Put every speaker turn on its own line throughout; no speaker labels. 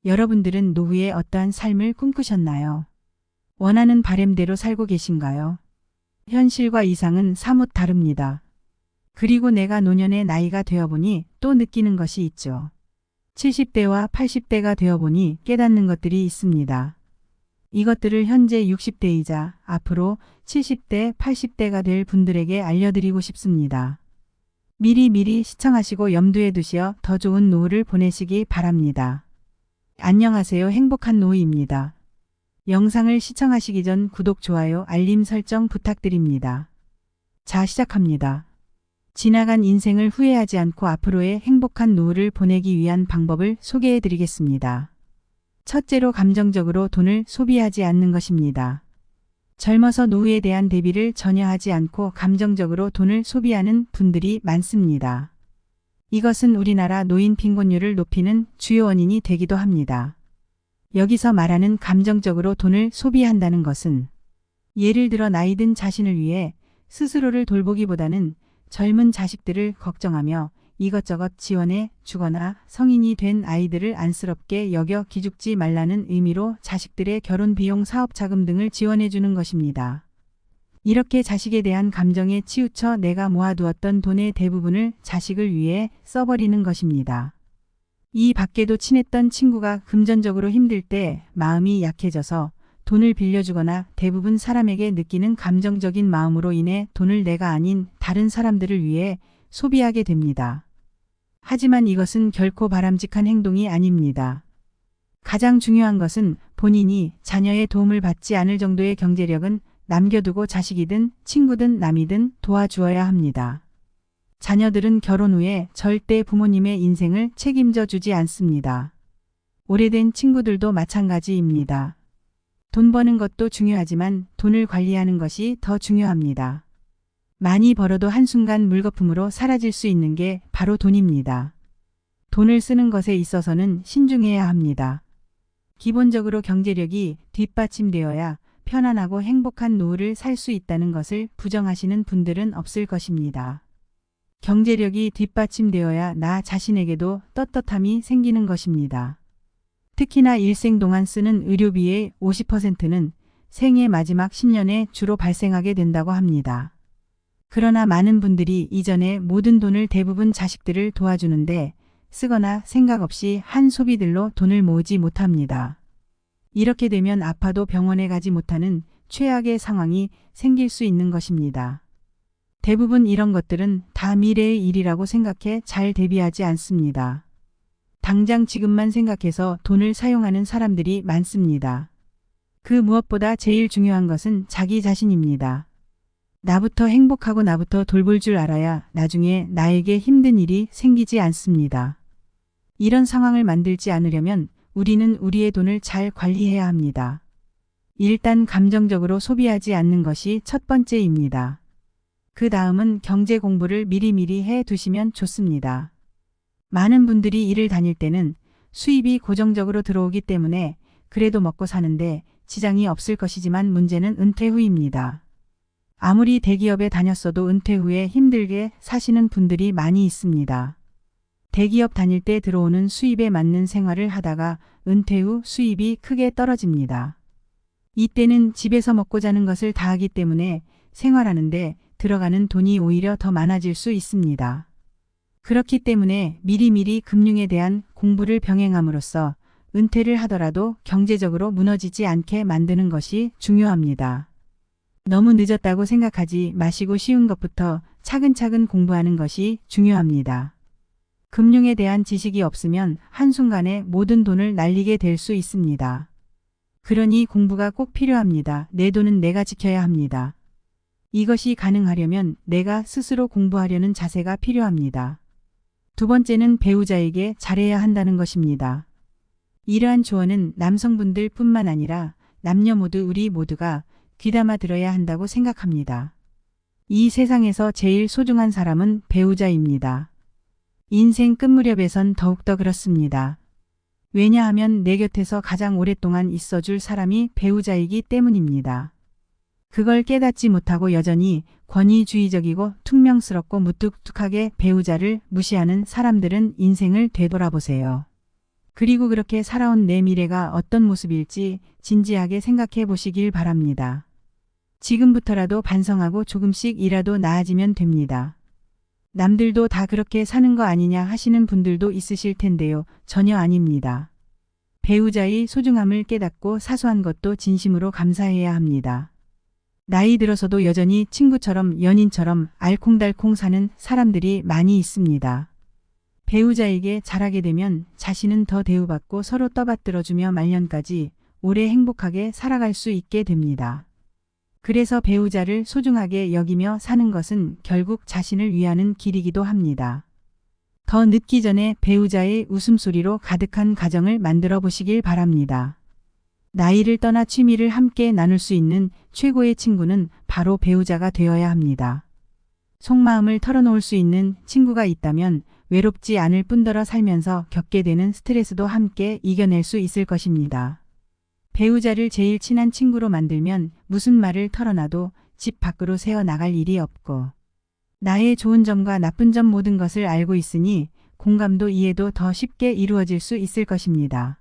여러분들은 노후에 어떠한 삶을 꿈꾸셨나요? 원하는 바램대로 살고 계신가요? 현실과 이상은 사뭇 다릅니다. 그리고 내가 노년의 나이가 되어보니 또 느끼는 것이 있죠. 70대와 80대가 되어보니 깨닫는 것들이 있습니다. 이것들을 현재 60대이자 앞으로 70대, 80대가 될 분들에게 알려드리고 싶습니다. 미리 시청하시고 염두에 두시어 더 좋은 노후를 보내시기 바랍니다. 안녕하세요. 행복한 노후입니다. 영상을 시청하시기 전 구독, 좋아요, 알림 설정 부탁드립니다. 자, 시작합니다. 지나간 인생을 후회하지 않고 앞으로의 행복한 노후를 보내기 위한 방법을 소개해 드리겠습니다. 첫째로 감정적으로 돈을 소비하지 않는 것입니다. 젊어서 노후에 대한 대비를 전혀 하지 않고 감정적으로 돈을 소비하는 분들이 많습니다. 이것은 우리나라 노인 빈곤율을 높이는 주요 원인이 되기도 합니다. 여기서 말하는 감정적으로 돈을 소비한다는 것은 예를 들어 나이 든 자신을 위해 스스로를 돌보기보다는 젊은 자식들을 걱정하며 이것저것 지원해 주거나 성인이 된 아이들을 안쓰럽게 여겨 기죽지 말라는 의미로 자식들의 결혼 비용, 사업 자금 등을 지원해 주는 것입니다. 이렇게 자식에 대한 감정에 치우쳐 내가 모아두었던 돈의 대부분을 자식을 위해 써버리는 것입니다. 이 밖에도 친했던 친구가 금전적으로 힘들 때 마음이 약해져서 돈을 빌려주거나 대부분 사람에게 느끼는 감정적인 마음으로 인해 돈을 내가 아닌 다른 사람들을 위해 소비하게 됩니다. 하지만 이것은 결코 바람직한 행동이 아닙니다. 가장 중요한 것은 본인이 자녀의 도움을 받지 않을 정도의 경제력은 남겨두고 자식이든 친구든 남이든 도와주어야 합니다. 자녀들은 결혼 후에 절대 부모님의 인생을 책임져 주지 않습니다. 오래된 친구들도 마찬가지입니다. 돈 버는 것도 중요하지만 돈을 관리하는 것이 더 중요합니다. 많이 벌어도 한순간 물거품으로 사라질 수 있는 게 바로 돈입니다. 돈을 쓰는 것에 있어서는 신중해야 합니다. 기본적으로 경제력이 뒷받침되어야 편안하고 행복한 노후를 살 수 있다는 것을 부정하시는 분들은 없을 것입니다. 경제력이 뒷받침되어야 나 자신에게도 떳떳함이 생기는 것입니다. 특히나 일생 동안 쓰는 의료비의 50%는 생애 마지막 10년에 주로 발생하게 된다고 합니다. 그러나 많은 분들이 이전에 모든 돈을 대부분 자식들을 도와주는데 쓰거나 생각 없이 한 소비들로 돈을 모으지 못합니다. 이렇게 되면 아파도 병원에 가지 못하는 최악의 상황이 생길 수 있는 것입니다. 대부분 이런 것들은 다 미래의 일이라고 생각해 잘 대비하지 않습니다. 당장 지금만 생각해서 돈을 사용하는 사람들이 많습니다. 그 무엇보다 제일 중요한 것은 자기 자신입니다. 나부터 행복하고 나부터 돌볼 줄 알아야 나중에 나에게 힘든 일이 생기지 않습니다. 이런 상황을 만들지 않으려면 우리는 우리의 돈을 잘 관리해야 합니다. 일단 감정적으로 소비하지 않는 것이 첫 번째입니다. 그 다음은 경제 공부를 미리미리 해 두시면 좋습니다. 많은 분들이 일을 다닐 때는 수입이 고정적으로 들어오기 때문에 그래도 먹고 사는데 지장이 없을 것이지만 문제는 은퇴 후입니다. 아무리 대기업에 다녔어도 은퇴 후에 힘들게 사시는 분들이 많이 있습니다. 대기업 다닐 때 들어오는 수입에 맞는 생활을 하다가 은퇴 후 수입이 크게 떨어집니다. 이때는 집에서 먹고 자는 것을 다 하기 때문에 생활하는데 들어가는 돈이 오히려 더 많아질 수 있습니다. 그렇기 때문에 미리미리 금융에 대한 공부를 병행함으로써 은퇴를 하더라도 경제적으로 무너지지 않게 만드는 것이 중요합니다. 너무 늦었다고 생각하지 마시고 쉬운 것부터 차근차근 공부하는 것이 중요합니다. 금융에 대한 지식이 없으면 한순간에 모든 돈을 날리게 될 수 있습니다. 그러니 공부가 꼭 필요합니다. 내 돈은 내가 지켜야 합니다. 이것이 가능하려면 내가 스스로 공부하려는 자세가 필요합니다. 두 번째는 배우자에게 잘해야 한다는 것입니다. 이러한 조언은 남성분들 뿐만 아니라 남녀 모두 우리 모두가 귀담아 들어야 한다고 생각합니다. 이 세상에서 제일 소중한 사람은 배우자입니다. 인생 끝무렵에선 더욱더 그렇습니다. 왜냐하면 내 곁에서 가장 오랫동안 있어줄 사람이 배우자이기 때문입니다. 그걸 깨닫지 못하고 여전히 권위주의적이고 퉁명스럽고 무뚝뚝하게 배우자를 무시하는 사람들은 인생을 되돌아보세요. 그리고 그렇게 살아온 내 미래가 어떤 모습일지 진지하게 생각해 보시길 바랍니다. 지금부터라도 반성하고 조금씩이라도 나아지면 됩니다. 남들도 다 그렇게 사는 거 아니냐 하시는 분들도 있으실 텐데요. 전혀 아닙니다. 배우자의 소중함을 깨닫고 사소한 것도 진심으로 감사해야 합니다. 나이 들어서도 여전히 친구처럼 연인처럼 알콩달콩 사는 사람들이 많이 있습니다. 배우자에게 잘하게 되면 자신은 더 대우받고 서로 떠받들어주며 말년까지 오래 행복하게 살아갈 수 있게 됩니다. 그래서 배우자를 소중하게 여기며 사는 것은 결국 자신을 위하는 길이기도 합니다. 더 늦기 전에 배우자의 웃음소리로 가득한 가정을 만들어 보시길 바랍니다. 나이를 떠나 취미를 함께 나눌 수 있는 최고의 친구는 바로 배우자가 되어야 합니다. 속마음을 털어놓을 수 있는 친구가 있다면 외롭지 않을 뿐더러 살면서 겪게 되는 스트레스도 함께 이겨낼 수 있을 것입니다. 배우자를 제일 친한 친구로 만들면 무슨 말을 털어놔도 집 밖으로 새어나갈 일이 없고 나의 좋은 점과 나쁜 점 모든 것을 알고 있으니 공감도 이해도 더 쉽게 이루어질 수 있을 것입니다.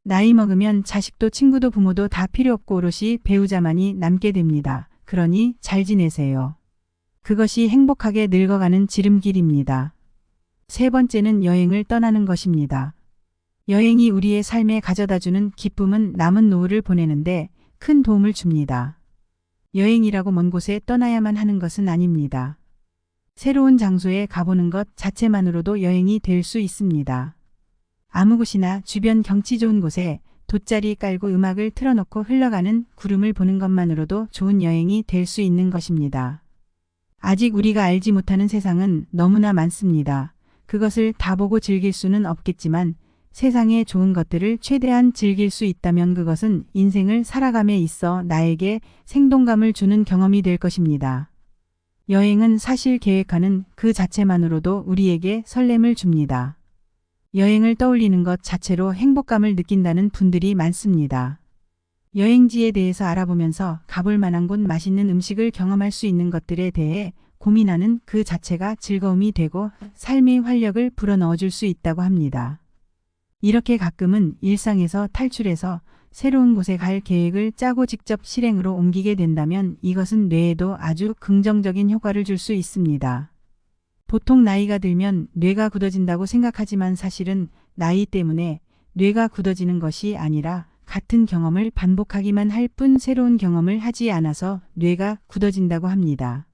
나이 먹으면 자식도 친구도 부모도 다 필요 없고 오롯이 배우자만이 남게 됩니다. 그러니 잘 지내세요. 그것이 행복하게 늙어가는 지름길입니다. 세 번째는 여행을 떠나는 것입니다. 여행이 우리의 삶에 가져다주는 기쁨은 남은 노후를 보내는데 큰 도움을 줍니다. 여행이라고 먼 곳에 떠나야만 하는 것은 아닙니다. 새로운 장소에 가보는 것 자체만으로도 여행이 될 수 있습니다. 아무 곳이나 주변 경치 좋은 곳에 돗자리 깔고 음악을 틀어놓고 흘러가는 구름을 보는 것만으로도 좋은 여행이 될 수 있는 것입니다. 아직 우리가 알지 못하는 세상은 너무나 많습니다. 그것을 다 보고 즐길 수는 없겠지만 세상의 좋은 것들을 최대한 즐길 수 있다면 그것은 인생을 살아감에 있어 나에게 생동감을 주는 경험이 될 것입니다. 여행은 사실 계획하는 그 자체만으로도 우리에게 설렘을 줍니다. 여행을 떠올리는 것 자체로 행복감을 느낀다는 분들이 많습니다. 여행지에 대해서 알아보면서 가볼 만한 곳 맛있는 음식을 경험할 수 있는 것들에 대해 고민하는 그 자체가 즐거움이 되고 삶의 활력을 불어넣어줄 수 있다고 합니다. 이렇게 가끔은 일상에서 탈출해서 새로운 곳에 갈 계획을 짜고 직접 실행으로 옮기게 된다면 이것은 뇌에도 아주 긍정적인 효과를 줄 수 있습니다. 보통 나이가 들면 뇌가 굳어진다고 생각하지만 사실은 나이 때문에 뇌가 굳어지는 것이 아니라 같은 경험을 반복하기만 할 뿐 새로운 경험을 하지 않아서 뇌가 굳어진다고 합니다.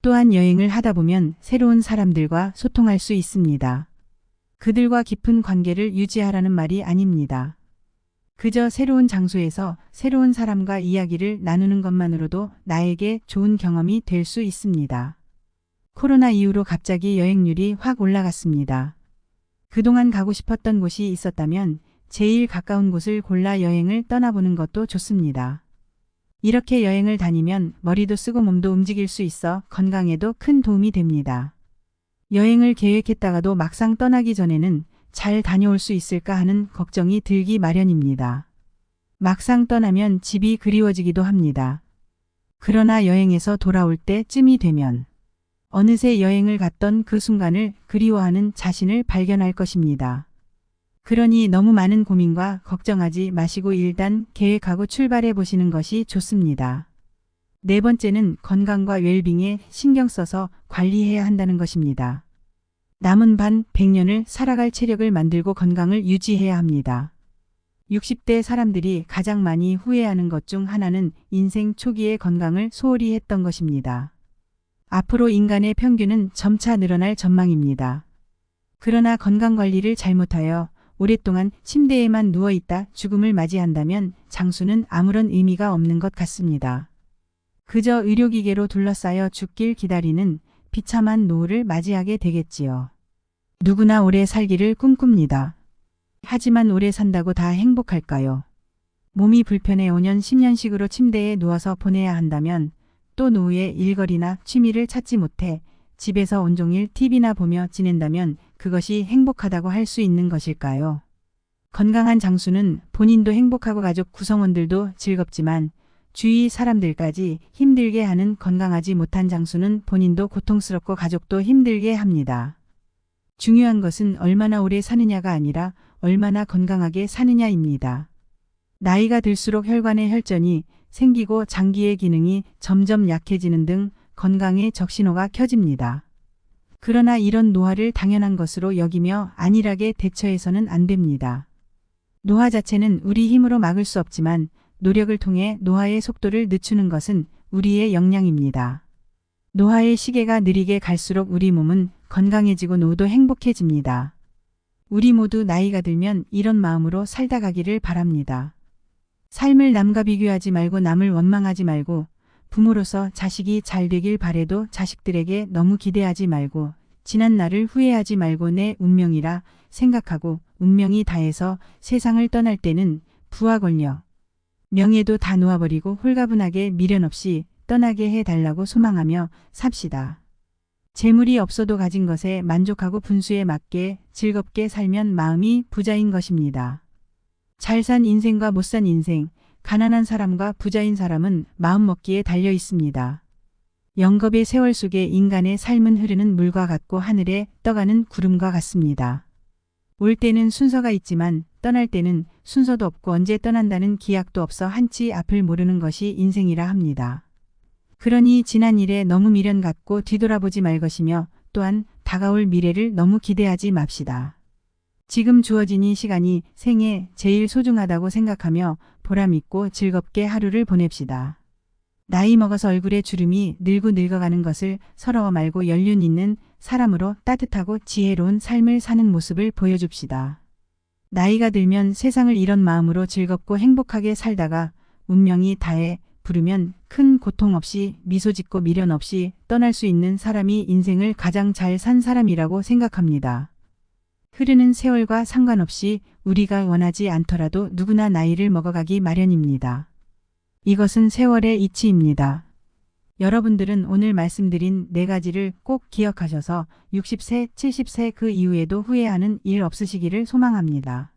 또한 여행을 하다 보면 새로운 사람들과 소통할 수 있습니다. 그들과 깊은 관계를 유지하라는 말이 아닙니다. 그저 새로운 장소에서 새로운 사람과 이야기를 나누는 것만으로도 나에게 좋은 경험이 될 수 있습니다. 코로나 이후로 갑자기 여행률이 확 올라갔습니다. 그동안 가고 싶었던 곳이 있었다면 제일 가까운 곳을 골라 여행을 떠나보는 것도 좋습니다. 이렇게 여행을 다니면 머리도 쓰고 몸도 움직일 수 있어 건강에도 큰 도움이 됩니다. 여행을 계획했다가도 막상 떠나기 전에는 잘 다녀올 수 있을까 하는 걱정이 들기 마련입니다. 막상 떠나면 집이 그리워지기도 합니다. 그러나 여행에서 돌아올 때쯤이 되면 어느새 여행을 갔던 그 순간을 그리워하는 자신을 발견할 것입니다. 그러니 너무 많은 고민과 걱정하지 마시고 일단 계획하고 출발해 보시는 것이 좋습니다. 네 번째는 건강과 웰빙에 신경 써서 관리해야 한다는 것입니다. 남은 반 100년을 살아갈 체력을 만들고 건강을 유지해야 합니다. 60대 사람들이 가장 많이 후회하는 것 중 하나는 인생 초기의 건강을 소홀히 했던 것입니다. 앞으로 인간의 평균은 점차 늘어날 전망입니다. 그러나 건강관리를 잘못하여 오랫동안 침대에만 누워있다 죽음을 맞이한다면 장수는 아무런 의미가 없는 것 같습니다. 그저 의료기계로 둘러싸여 죽길 기다리는 비참한 노후를 맞이하게 되겠지요. 누구나 오래 살기를 꿈꿉니다. 하지만 오래 산다고 다 행복할까요? 몸이 불편해 5년 10년씩으로 침대에 누워서 보내야 한다면 또 노후에 일거리나 취미를 찾지 못해 집에서 온종일 TV나 보며 지낸다면 그것이 행복하다고 할 수 있는 것일까요? 건강한 장수는 본인도 행복하고 가족 구성원들도 즐겁지만 주위 사람들까지 힘들게 하는 건강하지 못한 장수는 본인도 고통스럽고 가족도 힘들게 합니다. 중요한 것은 얼마나 오래 사느냐가 아니라 얼마나 건강하게 사느냐입니다. 나이가 들수록 혈관의 혈전이 생기고 장기의 기능이 점점 약해지는 등 건강에 적신호가 켜집니다. 그러나 이런 노화를 당연한 것으로 여기며 안일하게 대처해서는 안 됩니다. 노화 자체는 우리 힘으로 막을 수 없지만 노력을 통해 노화의 속도를 늦추는 것은 우리의 역량입니다. 노화의 시계가 느리게 갈수록 우리 몸은 건강해지고 노도 행복해집니다. 우리 모두 나이가 들면 이런 마음으로 살다 가기를 바랍니다. 삶을 남과 비교하지 말고 남을 원망하지 말고 부모로서 자식이 잘 되길 바래도 자식들에게 너무 기대하지 말고 지난 날을 후회하지 말고 내 운명이라 생각하고 운명이 다해서 세상을 떠날 때는 부와 권력, 명예도 다 놓아버리고 홀가분하게 미련 없이 떠나게 해달라고 소망하며 삽시다. 재물이 없어도 가진 것에 만족하고 분수에 맞게 즐겁게 살면 마음이 부자인 것입니다. 잘 산 인생과 못 산 인생, 가난한 사람과 부자인 사람은 마음먹기에 달려 있습니다. 영겁의 세월 속에 인간의 삶은 흐르는 물과 같고 하늘에 떠가는 구름과 같습니다. 올 때는 순서가 있지만 떠날 때는 순서도 없고 언제 떠난다는 기약도 없어 한치 앞을 모르는 것이 인생이라 합니다. 그러니 지난 일에 너무 미련 갖고 뒤돌아보지 말 것이며 또한 다가올 미래를 너무 기대하지 맙시다. 지금 주어진 이 시간이 생에 제일 소중하다고 생각하며 보람있고 즐겁게 하루를 보냅시다. 나이 먹어서 얼굴에 주름이 늘고 늙어가는 것을 서러워 말고 연륜 있는 사람으로 따뜻하고 지혜로운 삶을 사는 모습을 보여줍시다. 나이가 들면 세상을 이런 마음으로 즐겁고 행복하게 살다가 운명이 다해 부르면 큰 고통 없이 미소 짓고 미련 없이 떠날 수 있는 사람이 인생을 가장 잘 산 사람이라고 생각합니다. 흐르는 세월과 상관없이 우리가 원하지 않더라도 누구나 나이를 먹어가기 마련입니다. 이것은 세월의 이치입니다. 여러분들은 오늘 말씀드린 4가지를 꼭 기억하셔서 60세, 70세 그 이후에도 후회하는 일 없으시기를 소망합니다.